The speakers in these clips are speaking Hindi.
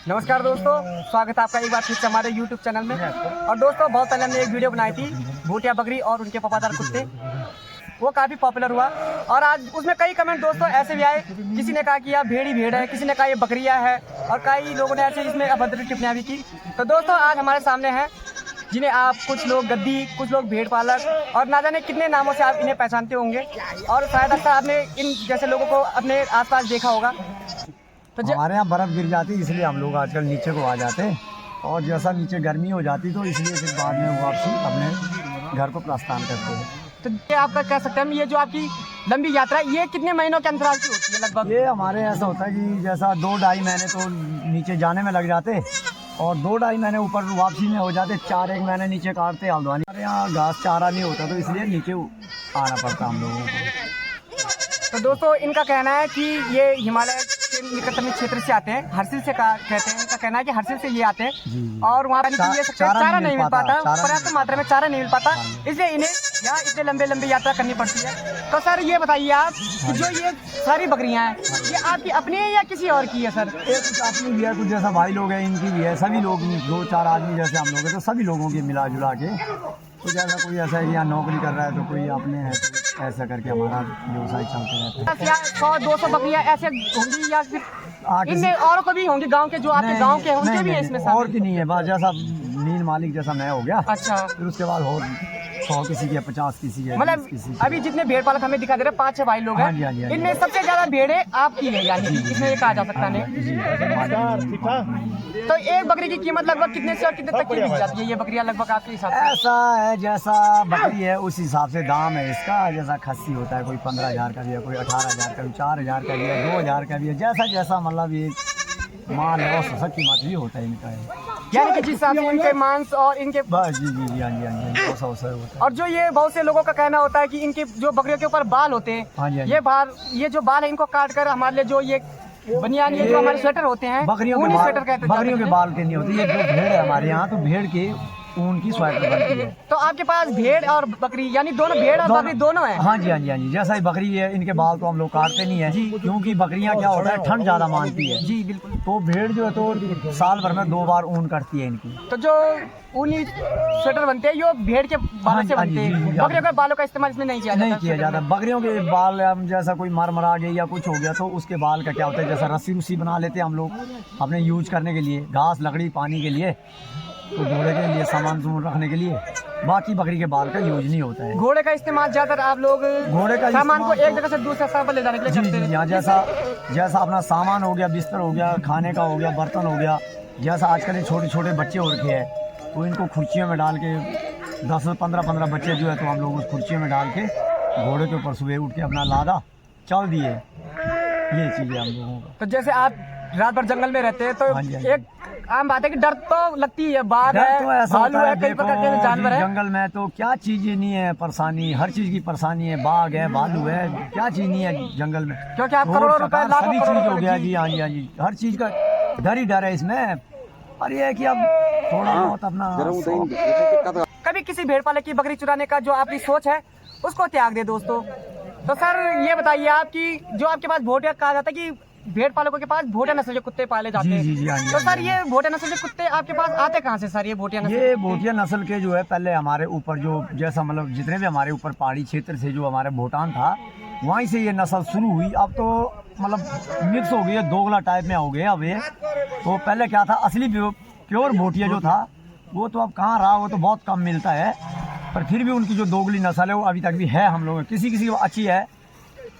नमस्कार दोस्तों, स्वागत है आपका एक बार फिर से हमारे YouTube चैनल में। और दोस्तों, बहुत पहले हमने एक वीडियो बनाई थी भूटिया बकरी और उनके वफादार कुत्ते, वो काफ़ी पॉपुलर हुआ। और आज उसमें कई कमेंट दोस्तों ऐसे भी आए, किसी ने कहा कि यह भेड़ ही भेड़ है, किसी ने कहा ये बकरियाँ है, और कई लोगों ने ऐसे इसमें अभद्र टिप्पणियाँ भी की। तो दोस्तों, आज हमारे सामने हैं जिन्हें आप कुछ लोग गद्दी, कुछ लोग भेड़ पालक और ना जाने कितने नामों से आप इन्हें पहचानते होंगे, और शायद अक्सर आपने इन जैसे लोगों को अपने आसपास देखा होगा। तो हमारे यहाँ बर्फ़ गिर जाती है, इसलिए हम लोग आजकल नीचे को आ जाते हैं, और जैसा नीचे गर्मी हो जाती तो इसलिए फिर बाद में वापसी अपने घर को प्रस्थान करते हैं। तो ये आपका कह सकते हैं, ये जो आपकी लंबी यात्रा है, ये कितने महीनों के अंतराल की होती है लगभग? ये हमारे ऐसा होता है कि जैसा 2-2.5 महीने तो नीचे जाने में लग जाते, और 2-2.5 महीने ऊपर वापसी में हो जाते। 4-1 महीने नीचे काटते हल्द्वानी। हमारे यहाँ घास चारा नहीं होता, तो इसलिए नीचे आना पड़ता हम लोगों को। तो दोस्तों, इनका कहना है कि ये हिमालय के निकटतम क्षेत्र से आते हैं, हर्षिल से कहते हैं। इनका कहना है कि हर्षिल से ये आते हैं, और वहाँ पर चारा नहीं मिल पाता, पर्याप्त मात्रा में चारा नहीं मिल पाता, इसलिए इन्हें यहाँ इतने लंबे लंबे यात्रा करनी पड़ती है। तो सर, ये बताइए आप कि जो ये सारी बकरियाँ हैं, ये आपकी अपनी है या किसी और की है? सर, ये कुछ अपनी भी है, कुछ जैसा भाई लोग हैं इनकी भी है, सभी लोग 2-4 आदमी जैसे हम लोग हैं, तो सभी लोगों की मिला जुला के। तो जैसा कोई ऐसा है यहाँ नौकरी कर रहा है, तो कोई अपने है, तो ऐसा करके हमारा व्यवसाय चलते रहता है। 100-200 बकरियाँ ऐसे होंगी या फिर इनमें और को भी होंगी गांव के, जो आपके गांव के हैं उनके भी है इसमें? और की नहीं है, बस जैसा नील मालिक जैसा मैं हो गया। अच्छा, फिर उसके बाद और 100 किसी की है, 50 किसी की है, मतलब अभी जितने भेड़ पालक हमें दिखा दे रहे हैं 5-6 भाई लोग हैं, इनमें सबसे ज्यादा भेड़ें आपकी है, यानी इसमें ये कहा जा सकता है। तो एक बकरी की कीमत लगभग कितने से और कितने तक की बिक जाती है ये बकरियां लगभग आपके हिसाब से? ऐसा है, जैसा बकरी है उस हिसाब से दाम है इसका। जैसा खस्सी होता है, कोई 15,000 का भी है, कोई 18,000 का भी, 4,000 का भी है, 2,000 का भी है, जैसा जैसा मतलब ये माल है और कीमत भी होता है इनका है। यानी कि जिस हिसाब से इनके मांस और इनके बस जी जी जी, हाँ जी हाँ जी, होता है। और जो ये बहुत से लोगों का कहना होता है कि इनके जो बकरियों के ऊपर बाल होते हैं, हाँ जी, ये जो बाल है इनको काट कर हमारे लिए जो ये बनियान, ये जो हमारे स्वेटर होते हैं, बकरियों के बाल के नहीं होते। ये जो भेड़ है हमारे यहाँ, तो भेड़ के ऊन की स्वेटर बनती है। तो आपके पास भेड़ और बकरी यानी दोनों, भेड़ और बकरी दोनों है? हाँ जी हाँ जी हाँ जी, जैसा ही बकरी है, इनके बाल तो हम लोग काटते नहीं है, क्योंकि बकरियाँ क्या होता है, ठंड ज्यादा मानती है। जी बिल्कुल। तो भेड़ जो है तो साल भर में 2 बार ऊन कटती है इनकी। तो जो ऊनी स्वेटर बनते हैं, ये भेड़ के बालों से बनते हैं, बकरियों के बालों का इस्तेमाल इसमें नहीं किया जाता। बकरियों के बाल जैसा कोई मर गई या कुछ हो गया, तो उसके बाल का क्या होता है, जैसा रस्सी बना लेते हैं हम लोग अपने यूज करने के लिए, घास लकड़ी पानी के लिए, तो घोड़े के लिए सामान रखने के लिए। बाकी बकरी के बाल का यूज नहीं होता है। घोड़े का इस्तेमाल ज्यादातर आप लोग घोड़े का सामान को एक जगह से दूसरे स्थान पर ले जाने के लिए करते हैं। यहाँ जैसा अपना सामान हो गया, बिस्तर हो गया, खाने का हो गया, बर्तन हो गया, जैसा आजकल ये छोटे छोटे बच्चे हो रखे हैं, तो इनको खुर्चियों में डाल के 10-15 बच्चे जो है, तो हम लोग उस खुर्चियों में डाल के घोड़े के ऊपर सुबह उठ के अपना लादा चल दिए। ये चीज़ है हम लोगों का। तो जैसे आप रात भर जंगल में रहते हैं, तो एक आम बात है कि डर तो लगती है, बाघ है, भालू है, कई प्रकार के जानवर है जंगल में, तो क्या चीजें नहीं है परेशानी, हर चीज की परेशानी है। बाघ है, भालू है, क्या चीज नहीं है जंगल में, क्योंकि आप करोड़ों रुपए, लाखों सभी चीज हो गया। जी हाँ जी हाँ जी, हर चीज का डर ही डर है इसमें। और ये है कि अब थोड़ा बहुत अपना कभी किसी भेड़ पालक की बकरी चुराने का जो आपकी सोच है उसको त्याग दे दोस्तों। तो सर, ये बताइए आप कि जो आपके पास भोटिया कहा जाता है कि भेड़ पालकों के पास भोटिया नस्ल के कुत्ते पाले जाते हैं, तो सर ये भोटिया नस्ल के कुत्ते आपके पास आते कहाँ से सर? ये भोटिया नस्ल के जो है, पहले हमारे ऊपर जो जैसा मतलब जितने भी हमारे ऊपर पहाड़ी क्षेत्र से जो हमारे भूटान था, वहीं से ये नस्ल शुरू हुई। अब तो मतलब मिक्स हो गई है, दोगला टाइप में हो गए अब ये। तो पहले क्या था, असली प्योर भोटिया जो था वो तो अब कहाँ रहा, वो तो बहुत कम मिलता है। पर फिर भी उनकी जो दोगली नस्ल है वो अभी तक भी है हम लोग, किसी किसी को अच्छी है,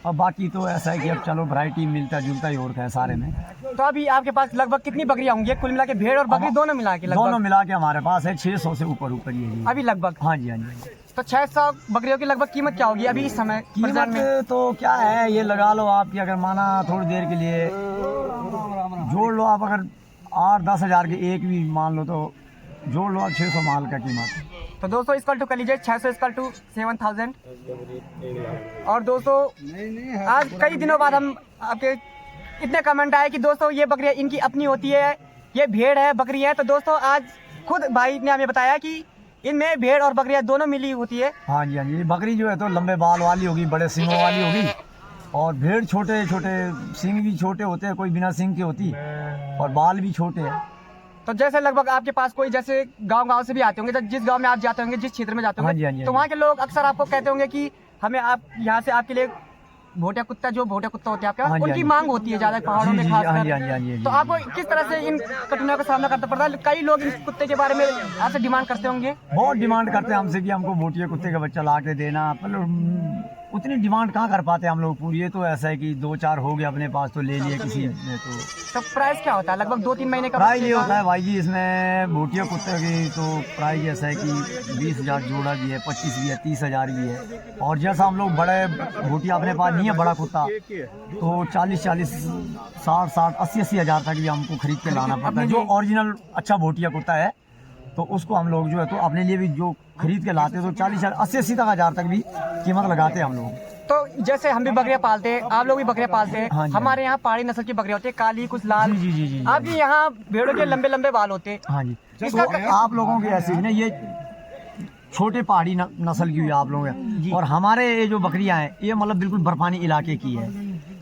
और बाकी तो ऐसा है कि अब चलो वैरायटी मिलता जुलता ही और है सारे में। तो अभी आपके पास लगभग कितनी बकरियां होंगी कुल मिला के, भेड़ और बकरी दोनों मिला के? दोनों मिला के हमारे पास है 600 से ऊपर ही है अभी लगभग। हाँ जी हाँ जी। तो 600 बकरियों की लगभग कीमत क्या होगी अभी इस समय? कीमत तो क्या है, ये लगा लो आपकी, अगर माना थोड़ी देर के लिए जोड़ लो आप, अगर 8-10 हज़ार के एक भी मान लो, तो जोड़ लो आप 600 माल का कीमत। तो दोस्तों इक्वल टू कर लीजिए 600 इक्वल टू 7000। और दोस्तों आज कई दिनों बाद हम आपके इतने कमेंट आए कि दोस्तों ये बकरियां इनकी अपनी होती है, ये भेड़ है, बकरी है। तो दोस्तों आज खुद भाई ने हमें बताया कि इनमें भेड़ और बकरियां दोनों मिली होती है। हाँ जी हाँ जी, बकरी जो है तो लंबे बाल वाली होगी, बड़े सींगों वाली होगी, और भेड़ छोटे छोटे, सींग भी छोटे होते हैं, कोई बिना सींग के होती, और बाल भी छोटे हैं। तो जैसे लगभग आपके पास कोई जैसे गांव से भी आते होंगे, जिस गांव में आप जाते होंगे, जिस क्षेत्र में जाते हाँ जी, हाँ होंगे, जी, तो हाँ वहाँ के लोग अक्सर आपको कहते होंगे कि हमें आप यहाँ से आपके लिए भोटिया कुत्ता होते हैं आपके हाँ पास, जी, उनकी हाँ जी। मांग होती है ज्यादा पहाड़ों में हाँ जी, हाँ जी, हाँ खासकर। जी। तो आपको किस तरह से इन कठिनाइयों का सामना करना पड़ता है? कई लोग इस कुत्ते के बारे में आपसे डिमांड करते होंगे। बहुत डिमांड करते हैं हमसे कि हमको भोटिया कुत्ते का बच्चा ला के देना, पर उतनी डिमांड कहाँ कर पाते हम लोग पूरी। ये तो ऐसा है कि 2-4 हो गए अपने पास तो ले लिए किसी ने। तो प्राइस क्या होता है लगभग 2-3 महीने का? प्राइस ये होता है भाई जी, इसमें भोटिया कुत्ते की तो प्राइस ऐसा है कि 20,000 जोड़ा भी है, 25 भी है, 30,000 भी है। और जैसा हम लोग बड़े भोटिया अपने पास नहीं है बड़ा कुत्ता, तो 40-40, 60-60, 80-80 हज़ार तक भी हमको खरीद के लाना पड़ता है। जो ओरिजिनल अच्छा भोटिया कुत्ता है तो उसको हम लोग जो है तो अपने लिए भी जो खरीद के लाते हैं तो 40-80, 80 तक हज़ार तक भी कीमत लगाते हैं हम लोग। तो जैसे हम भी बकरियां पालते हैं, आप लोग भी बकरियां पालते हैं। हाँ जी, हमारे यहाँ पहाड़ी नस्ल की बकरियां होती है, काली कुछ लाल। जी जी जी। आपके यहाँ भेड़ों के लंबे लंबे बाल होते हैं। हाँ जी, इसका तो आप लोगों की ऐसी है ना, ये छोटे पहाड़ी नस्ल की हुई आप लोग हैं, और हमारे ये जो बकरियां हैं ये मतलब बिल्कुल बर्फानी इलाके की है।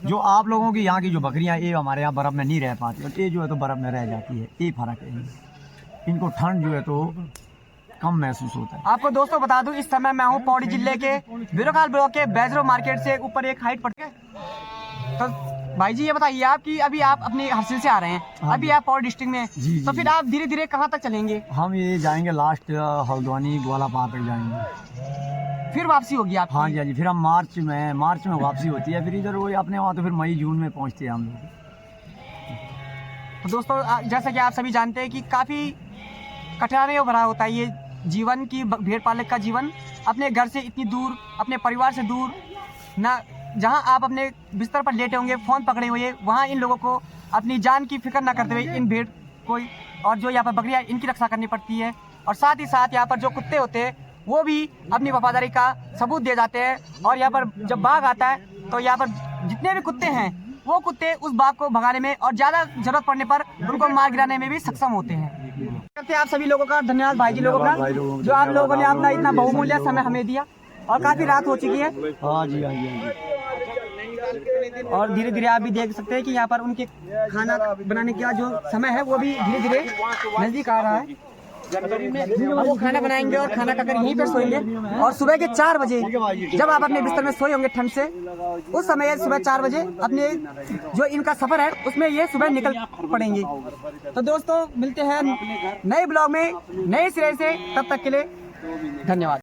जो आप लोगों की यहाँ की जो बकरियां ये हमारे यहाँ बर्फ़ में नहीं रह पाती, और ये जो है तो बर्फ़ में रह जाती है, ये फ़र्क है। इनको ठंड जो है तो कम महसूस होता है। आपको दोस्तों बता दूं, इस समय मैं हूँ पौड़ी जिले के बिरोखाल ब्लॉक के बैजरो मार्केट से ऊपर एक हाइट पड़ती है। तो भाई जी ये बताइए आप कि अभी आप अपने हर्सिल से आ रहे हैं, हाँ अभी आप पौड़ी डिस्ट्रिक्ट में, जी, तो जी, फिर आप धीरे धीरे कहाँ तक चलेंगे? हम ये जाएंगे लास्ट हल्द्वानी ग्वालापार तक जाएंगे, फिर वापसी होगी आप? हाँ जी, हाँ जी। फिर हम मार्च में वापसी होती है, फिर इधर वही अपने वहाँ तो फिर मई जून में पहुँचते हैं हम लोग। तो दोस्तों जैसा कि आप सभी जानते हैं कि काफ़ी कठिनाइयों भरा होता है ये जीवन की, भेड़ पालक का जीवन। अपने घर से इतनी दूर, अपने परिवार से दूर, ना जहां आप अपने बिस्तर पर लेटे होंगे फ़ोन पकड़े हुए, वहां इन लोगों को अपनी जान की फिक्र ना करते हुए इन भेड़ को और जो यहाँ पर बकरियाँ इनकी रक्षा करनी पड़ती है। और साथ ही साथ यहाँ पर जो कुत्ते होते हैं वो भी अपनी वफादारी का सबूत दे जाते हैं। और यहाँ पर जब बाघ आता है तो यहाँ पर जितने भी कुत्ते हैं वो कुत्ते उस बाघ को भगाने में और ज़्यादा जरूरत पड़ने पर उनको मार गिराने में भी सक्षम होते हैं। करते हैं आप सभी लोगों का धन्यवाद, भाई जी लोगों का, जो आप लोगों ने अपना इतना बहुमूल्य समय हमें दिया। और काफ़ी रात हो चुकी है। हाँ जी, हाँ जी, हाँ जी। और धीरे धीरे आप भी देख सकते हैं कि यहाँ पर उनके खाना बनाने का जो समय है वो भी धीरे धीरे नजदीक आ रहा है। अब वो खाना बनाएंगे और खाना खाकर यहीं पर सोएंगे। और सुबह के 4 बजे जब आप अपने बिस्तर में सोए होंगे ठंड से, उस समय सुबह 4 बजे अपने जो इनका सफर है उसमें ये सुबह निकल पड़ेंगे। तो दोस्तों मिलते हैं नए ब्लॉग में नए सिरे से, तब तक के लिए धन्यवाद।